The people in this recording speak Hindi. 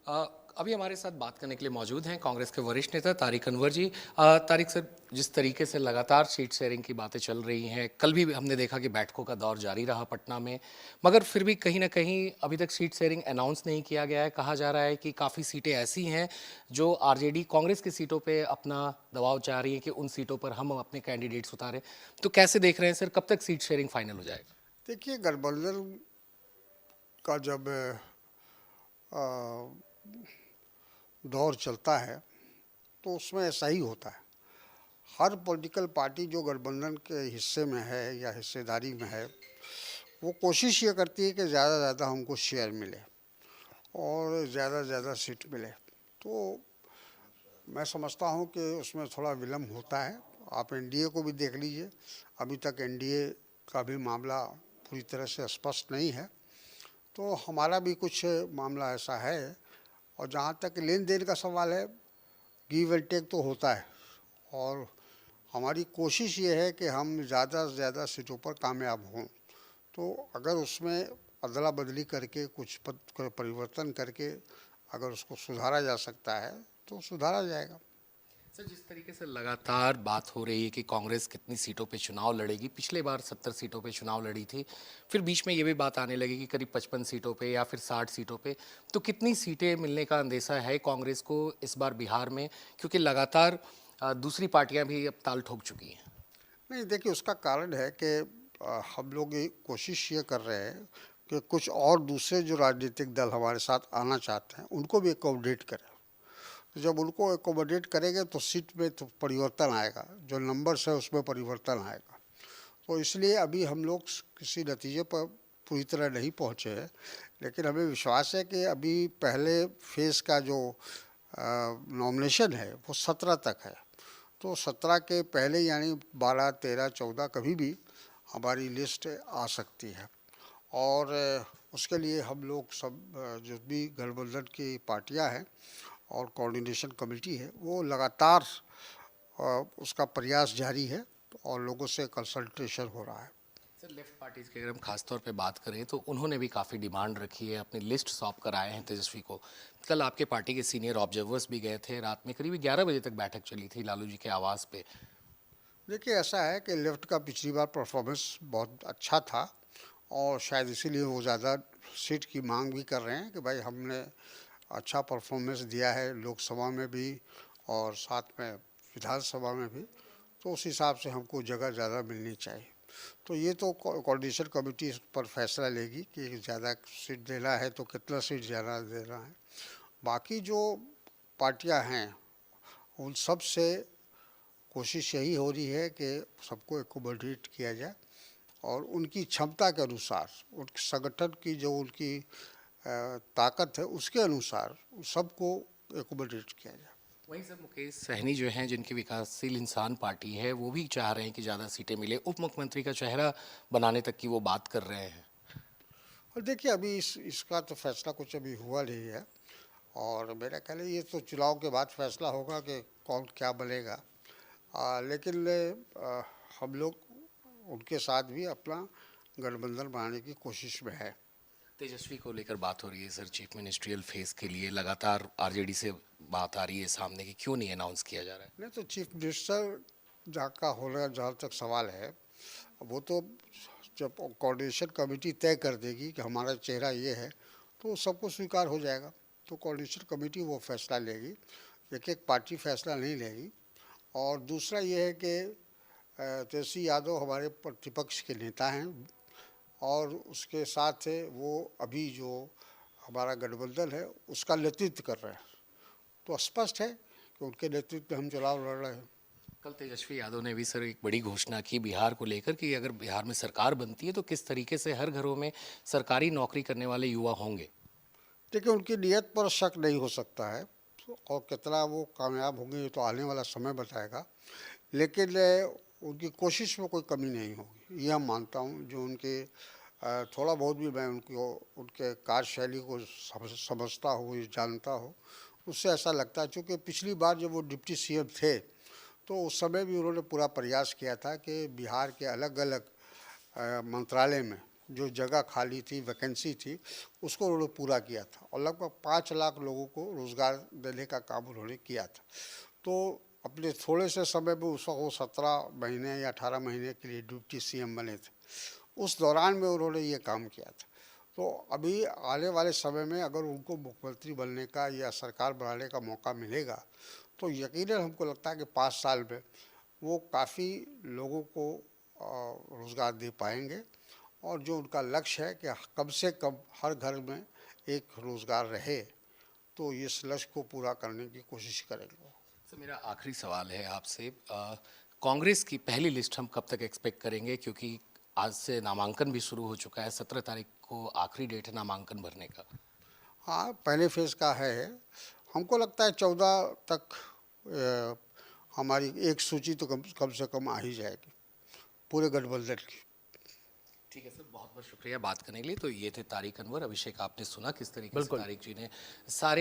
अभी हमारे साथ बात करने के लिए मौजूद हैं कांग्रेस के वरिष्ठ नेता तारिक अनवर जी। तारिक सर, जिस तरीके से लगातार सीट शेयरिंग की बातें चल रही हैं, कल भी हमने देखा कि बैठकों का दौर जारी रहा पटना में, मगर फिर भी कहीं ना कहीं अभी तक सीट शेयरिंग अनाउंस नहीं किया गया है। कहा जा रहा है कि काफ़ी सीटें ऐसी हैं जो आरजेडी कांग्रेस की सीटों पर अपना दबाव चाह रही है कि उन सीटों पर हम अपने कैंडिडेट्स उतारें। तो कैसे देख रहे हैं सर, कब तक सीट शेयरिंग फाइनल हो जाएगा? देखिए, गठबंधन का जब अ, दौर चलता है तो उसमें ऐसा ही होता है। हर पॉलिटिकल पार्टी जो गठबंधन के हिस्से में है या हिस्सेदारी में है, वो कोशिश ये करती है कि ज़्यादा से ज़्यादा हमको शेयर मिले और ज़्यादा से ज़्यादा सीट मिले। तो मैं समझता हूँ कि उसमें थोड़ा विलम्ब होता है। आप एनडीए को भी देख लीजिए, अभी तक एनडीए का भी मामला पूरी तरह से स्पष्ट नहीं है। तो हमारा भी कुछ मामला ऐसा है। और जहाँ तक लेन देन का सवाल है, गिव एंड टेक तो होता है और हमारी कोशिश ये है कि हम ज़्यादा से ज़्यादा सीटों पर कामयाब हों। तो अगर उसमें अदला बदली करके कुछ पद परिवर्तन करके अगर उसको सुधारा जा सकता है तो सुधारा जाएगा। सर, जिस तरीके से लगातार बात हो रही है कि कांग्रेस कितनी सीटों पे चुनाव लड़ेगी, पिछले बार 70 सीटों पे चुनाव लड़ी थी, फिर बीच में ये भी बात आने लगी कि करीब 55 सीटों पे या फिर 60 सीटों पे, तो कितनी सीटें मिलने का अंदेशा है कांग्रेस को इस बार बिहार में, क्योंकि लगातार दूसरी पार्टियां भी अब ताल ठोक चुकी हैं। नहीं, देखिए, उसका कारण है कि हम लोग ये कोशिश ये कर रहे हैं कि कुछ और दूसरे जो राजनीतिक दल हमारे साथ आना चाहते हैं उनको भी एकोमोडेट करें। तो जब उनको एकोमोडेट करेंगे तो सीट में तो परिवर्तन आएगा, जो नंबर्स है उसमें परिवर्तन आएगा। तो इसलिए अभी हम लोग किसी नतीजे पर पूरी तरह नहीं पहुँचे हैं, लेकिन हमें विश्वास है कि अभी पहले फेज़ का जो नॉमिनेशन है वो 17 तक है। तो 17 के पहले यानी 12, 13, 14 कभी भी हमारी लिस्ट आ सकती है। और उसके लिए हम लोग सब जो भी गठबंधन की पार्टियां हैं और कोऑर्डिनेशन कमेटी है वो लगातार उसका प्रयास जारी है और लोगों से कंसल्टेशन हो रहा है। सर, लेफ्ट पार्टीज की अगर हम खासतौर पे बात करें तो उन्होंने भी काफ़ी डिमांड रखी है, अपनी लिस्ट सौंप कर आए हैं तेजस्वी को। कल आपके पार्टी के सीनियर ऑब्जर्वर्स भी गए थे, रात में करीब 11 बजे तक बैठक चली थी लालू जी के आवास पे। देखिए, ऐसा है कि लेफ्ट का पिछली बार परफॉर्मेंस बहुत अच्छा था और शायद इसीलिए वो ज़्यादा सीट की मांग भी कर रहे हैं कि भाई हमने अच्छा परफॉर्मेंस दिया है लोकसभा में भी और साथ में विधानसभा में भी। तो उस हिसाब से हमको जगह ज़्यादा मिलनी चाहिए। तो ये तो कोऑर्डिनेशन कमेटी इस पर फैसला लेगी कि ज़्यादा सीट देना है तो कितना सीट ज़्यादा देना है। बाकी जो पार्टियां हैं उन सब से कोशिश यही हो रही है कि सबको एकोमोडेट किया जाए और उनकी क्षमता के अनुसार, उनके संगठन की जो उनकी ताकत है उसके अनुसार सबको एकोमोडेट किया जाए। वहीं सर, मुकेश सहनी जो हैं, जिनकी विकासशील इंसान पार्टी है, वो भी चाह रहे हैं कि ज़्यादा सीटें मिले, उप मुख्यमंत्री का चेहरा बनाने तक की वो बात कर रहे हैं। और देखिए, अभी इसका तो फैसला कुछ अभी हुआ नहीं है और मेरा ख्याल है ये तो चुनाव के बाद फैसला होगा कि कौन क्या बनेगा। लेकिन हम लोग उनके साथ भी अपना गठबंधन बनाने की कोशिश में है। तेजस्वी को लेकर बात हो रही है सर, चीफ मिनिस्ट्रियल फेस के लिए लगातार आरजेडी से बात आ रही है सामने कि क्यों नहीं अनाउंस किया जा रहा है। नहीं, तो चीफ मिनिस्टर जहाँ का होना जहाँ तक सवाल है, वो तो जब कोऑर्डिनेशन कमेटी तय कर देगी कि हमारा चेहरा ये है तो सबको स्वीकार हो जाएगा। तो कोऑर्डिनेशन कमेटी वो फैसला लेगी, एक एक पार्टी फैसला नहीं लेगी। और दूसरा ये है कि तेजस्वी यादव हमारे प्रतिपक्ष के नेता हैं और उसके साथ वो अभी जो हमारा गठबंधन है उसका नेतृत्व कर रहे हैं। तो स्पष्ट है कि उनके नेतृत्व में हम चुनाव लड़ रहे हैं। कल तेजस्वी यादव ने भी सर एक बड़ी घोषणा की बिहार को लेकर कि अगर बिहार में सरकार बनती है तो किस तरीके से हर घरों में सरकारी नौकरी करने वाले युवा होंगे। देखिए, उनकी नीयत पर शक नहीं हो सकता है और कितना वो कामयाब होंगे ये तो आने वाला समय बताएगा। लेकिन उनकी कोशिश में कोई कमी नहीं होगी, ये हम मानता हूँ। जो उनके थोड़ा बहुत भी मैं उनको उनके कार्यशैली को समझता हूँ, जानता हूँ, उससे ऐसा लगता है। चूँकि पिछली बार जब वो डिप्टी सीएम थे तो उस समय भी उन्होंने पूरा प्रयास किया था कि बिहार के अलग अलग मंत्रालय में जो जगह खाली थी, वैकेंसी थी, उसको उन्होंने पूरा किया था और लगभग 5 लाख लोगों को रोज़गार देने का काम उन्होंने किया था। तो अपने थोड़े से समय में उस वक्त वो 17 महीने या 18 महीने के लिए डिप्टी सीएम बने थे। उस दौरान में उन्होंने ये काम किया था। तो अभी आने वाले समय में अगर उनको मुख्यमंत्री बनने का या सरकार बनाने का मौका मिलेगा, तो यकीनन हमको लगता है कि 5 साल में वो काफ़ी लोगों को रोज़गार दे पाएंगे और जो उनका लक्ष्य है कि कम से कम हर घर में एक रोज़गार रहे, तो इस लक्ष्य को पूरा करने की कोशिश करेंगे। सर मेरा आखिरी सवाल है आपसे, कांग्रेस की पहली लिस्ट हम कब तक एक्सपेक्ट करेंगे, क्योंकि आज से नामांकन भी शुरू हो चुका है, 17 तारीख को आखिरी डेट है नामांकन भरने का। हाँ, पहले फेज़ का है। हमको लगता है 14 तक हमारी एक सूची तो कम से कम आ ही जाएगी पूरे गठबंधन की। ठीक है सर, बहुत बहुत शुक्रिया बात करने के लिए। तो ये थे तारिक अनवर। अभिषेक, आपने सुना किस तरीके से बिल्कुल। तारिक जी ने सारे